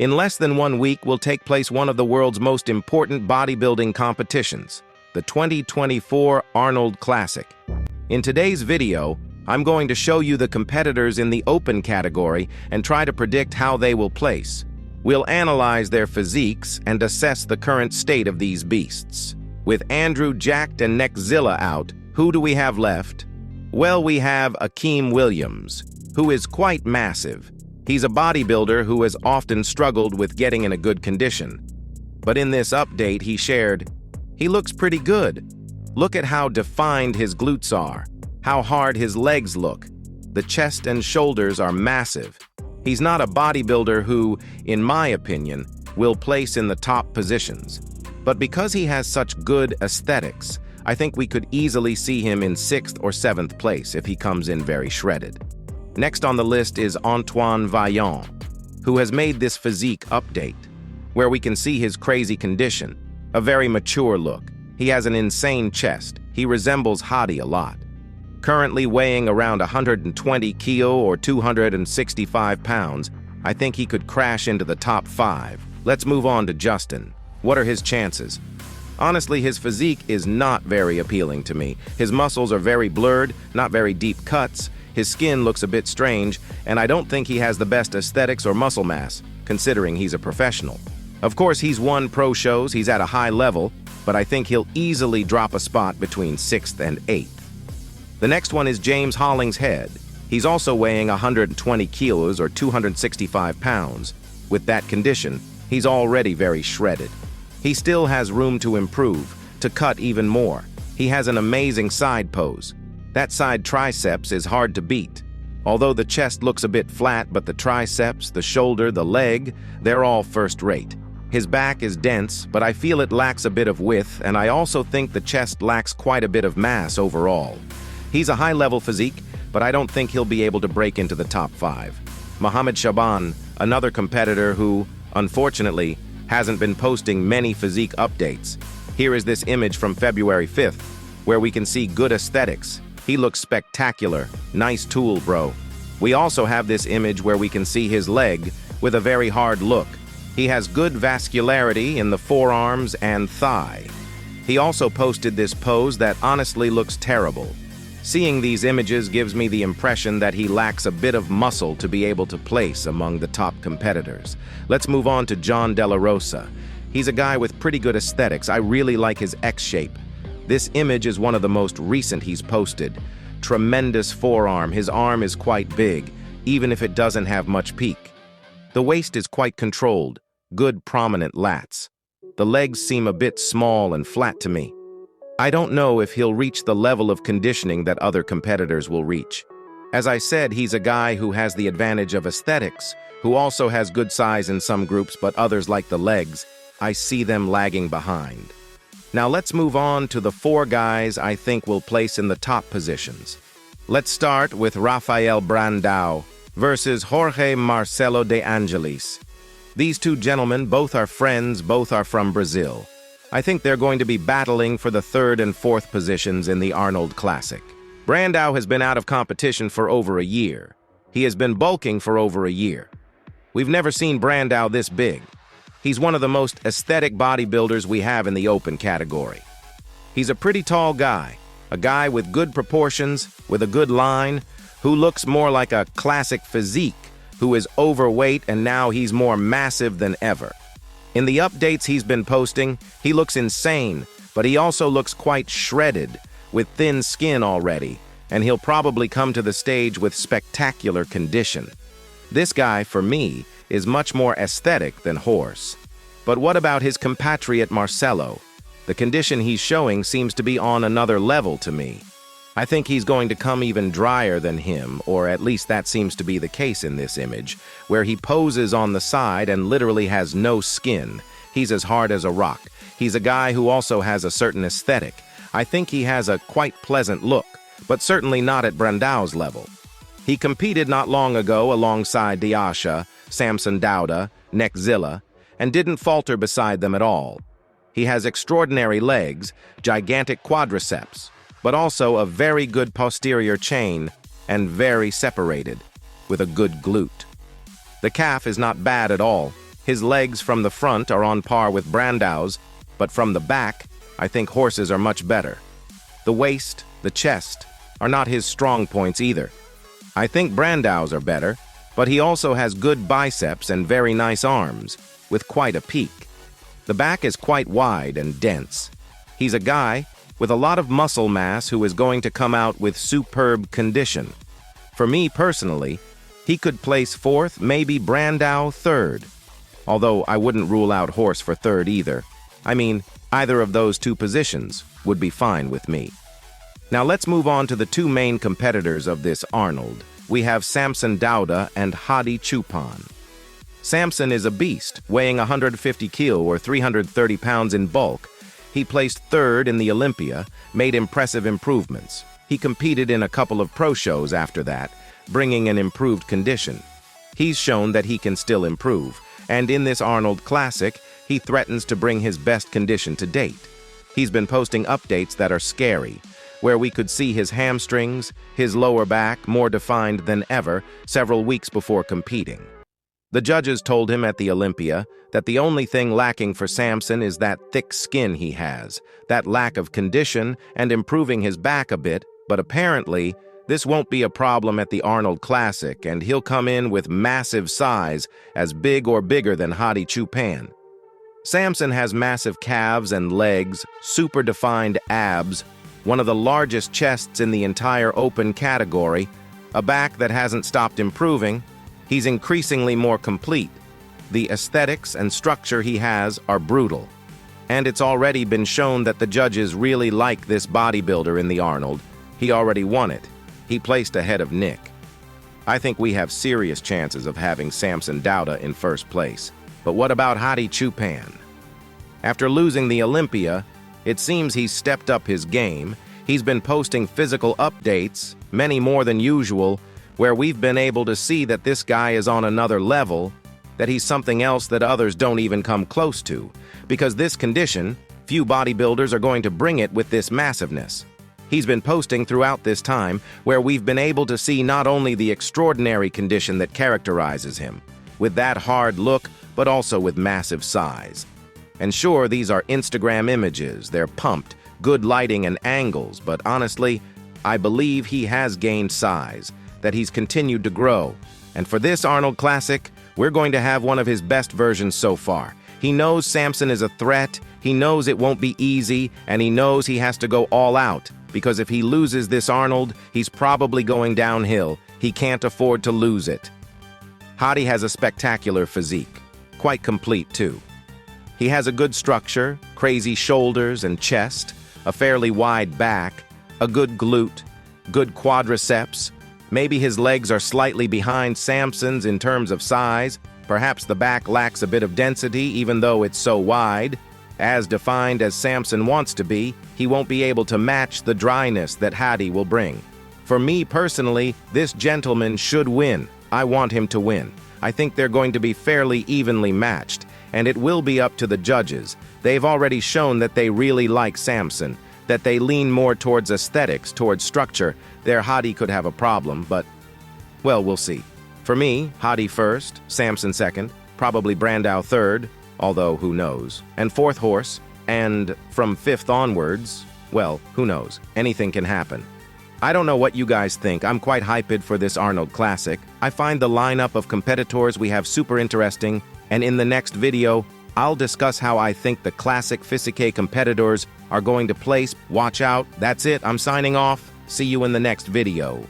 In less than 1 week will take place one of the world's most important bodybuilding competitions, the 2024 Arnold Classic. In today's video, I'm going to show you the competitors in the open category and try to predict how they will place. We'll analyze their physiques and assess the current state of these beasts. With Andrew jacked and Neckzilla out, who do we have left? Well, we have AEM Williams, who is quite massive. He's a bodybuilder who has often struggled with getting in a good condition. But in this update he shared, he looks pretty good. Look at how defined his glutes are, how hard his legs look. The chest and shoulders are massive. He's not a bodybuilder who, in my opinion, will place in the top positions. But because he has such good aesthetics, I think we could easily see him in 6th or 7th place if he comes in very shredded. Next on the list is Anton, who has made this physique update, where we can see his crazy condition, a very mature look. He has an insane chest. He resembles Hottie a lot. Currently weighing around 120 kilo or 265 pounds, I think he could crash into the top 5. Let's move on to Justin. What are his chances? Honestly, his physique is not very appealing to me. His muscles are very blurred, not very deep cuts. His skin looks a bit strange, and I don't think he has the best aesthetics or muscle mass, considering he's a professional. Of course, he's won pro shows, he's at a high level, but I think he'll easily drop a spot between 6th and 8th. The next one is James Haulings Head. He's also weighing 120 kilos or 265 pounds. With that condition, he's already very shredded. He still has room to improve, to cut even more. He has an amazing side pose. That side triceps is hard to beat. Although the chest looks a bit flat, but the triceps, the shoulder, the leg, they're all first rate. His back is dense, but I feel it lacks a bit of width, and I also think the chest lacks quite a bit of mass overall. He's a high-level physique, but I don't think he'll be able to break into the top 5. Shaban, another competitor who, unfortunately, hasn't been posting many physique updates. Here is this image from February 5th, where we can see good aesthetics. He looks spectacular. Nice tool, bro. We also have this image where we can see his leg with a very hard look. He has good vascularity in the forearms and thigh. He also posted this pose that honestly looks terrible. Seeing these images gives me the impression that he lacks a bit of muscle to be able to place among the top competitors. Let's move on to John Delarosa. He's a guy with pretty good aesthetics. I really like his X shape. This image is one of the most recent he's posted. Tremendous forearm. His arm is quite big, even if it doesn't have much peak. The waist is quite controlled. Good prominent lats. The legs seem a bit small and flat to me. I don't know if he'll reach the level of conditioning that other competitors will reach. As I said, he's a guy who has the advantage of aesthetics, who also has good size in some groups, but others like the legs, I see them lagging behind. Now let's move on to the 4 guys I think will place in the top positions. Let's start with Raphael Branda versus Jorge Marcelo de Angelis. These two gentlemen, both are friends, both are from Brazil. I think they're going to be battling for the 3rd and 4th positions in the Arnold Classic. Branda has been out of competition for over a year. He has been bulking for over a year. We've never seen Branda this big. He's one of the most aesthetic bodybuilders we have in the open category. He's a pretty tall guy, a guy with good proportions, with a good line, who looks more like a classic physique, who is overweight and now he's more massive than ever. In the updates he's been posting, he looks insane, but he also looks quite shredded, with thin skin already, and he'll probably come to the stage with spectacular condition. This guy, for me, is much more aesthetic than horse. But what about his compatriot Marcelo? The condition he's showing seems to be on another level to me. I think he's going to come even drier than him, or at least that seems to be the case in this image, where he poses on the side and literally has no skin. He's as hard as a rock. He's a guy who also has a certain aesthetic. I think he has a quite pleasant look, but certainly not at Branda's level. He competed not long ago alongside Delarosa, Samson, Neckzilla, and didn't falter beside them at all. He has extraordinary legs, gigantic quadriceps, but also a very good posterior chain and very separated, with a good glute. The calf is not bad at all. His legs from the front are on par with Brandau's, but from the back, I think horses are much better. The waist, the chest, are not his strong points either. I think Brandau's are better, but he also has good biceps and very nice arms, with quite a peak. The back is quite wide and dense. He's a guy with a lot of muscle mass who is going to come out with superb condition. For me personally, he could place fourth, maybe Brandau third. Although I wouldn't rule out horse for third either. I mean, either of those two positions would be fine with me. Now let's move on to the two main competitors of this Arnold. We have Samson Dauda and Hady Chopan. Samson is a beast, weighing 150 kilo or 330 pounds in bulk. He placed third in the Olympia, made impressive improvements. He competed in a couple of pro shows after that, bringing an improved condition. He's shown that he can still improve, and in this Arnold Classic, he threatens to bring his best condition to date. He's been posting updates that are scary, where we could see his hamstrings, his lower back more defined than ever several weeks before competing. The judges told him at the Olympia that the only thing lacking for Samson is that thick skin he has, that lack of condition and improving his back a bit, but apparently this won't be a problem at the Arnold Classic, and he'll come in with massive size, as big or bigger than Hady Chopan. Samson has massive calves and legs, super defined abs, one of the largest chests in the entire open category, a back that hasn't stopped improving. He's increasingly more complete. The aesthetics and structure he has are brutal. And it's already been shown that the judges really like this bodybuilder in the Arnold. He already won it. He placed ahead of Nick. I think we have serious chances of having Samson Dauda in first place. But what about Hady Chopan? After losing the Olympia, it seems he's stepped up his game. He's been posting physical updates, many more than usual, where we've been able to see that this guy is on another level, that he's something else that others don't even come close to. Because this condition, few bodybuilders are going to bring it with this massiveness. He's been posting throughout this time where we've been able to see not only the extraordinary condition that characterizes him, with that hard look, but also with massive size. And sure, these are Instagram images, they're pumped, good lighting and angles, but honestly, I believe he has gained size, that he's continued to grow. And for this Arnold Classic, we're going to have one of his best versions so far. He knows Samson is a threat, he knows it won't be easy, and he knows he has to go all out, because if he loses this Arnold, he's probably going downhill. He can't afford to lose it. Hottie has a spectacular physique, quite complete too. He has a good structure, crazy shoulders and chest, a fairly wide back, a good glute, good quadriceps. Maybe his legs are slightly behind Samson's in terms of size. Perhaps the back lacks a bit of density even though it's so wide. As defined as Samson wants to be, he won't be able to match the dryness that Hady will bring. For me personally, this gentleman should win. I want him to win. I think they're going to be fairly evenly matched, and it will be up to the judges. They've already shown that they really like Samson, that they lean more towards aesthetics, towards structure. Their Hady could have a problem, but, well, we'll see. For me, Hady first, Samson second, probably Brandau third, although who knows, and fourth horse, and from fifth onwards, well, who knows, anything can happen. I don't know what you guys think. I'm quite hyped for this Arnold Classic. I find the lineup of competitors we have super interesting, and in the next video, I'll discuss how I think the classic physique competitors are going to place. Watch out. That's it. I'm signing off. See you in the next video.